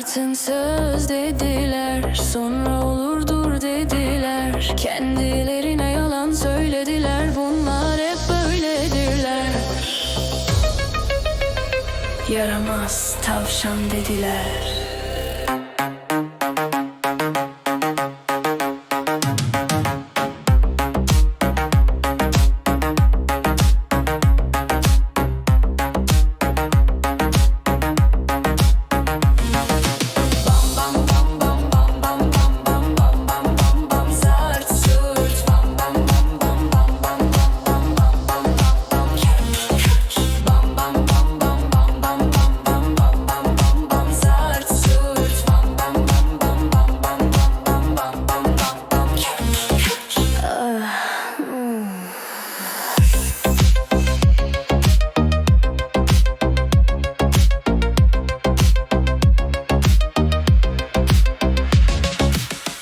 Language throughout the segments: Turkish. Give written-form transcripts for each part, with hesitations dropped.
Abartın söz dediler, sonra olurdur dediler. Kendilerine yalan söylediler, bunlar hep böyledirler. Yaramaz tavşan dediler.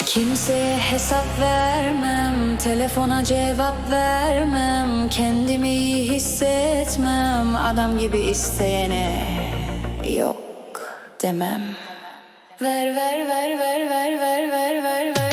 Kimseye hesap vermem, telefona cevap vermem. Kendimi iyi hissetmem, adam gibi isteyene yok demem. Ver ver ver ver ver ver ver ver ver.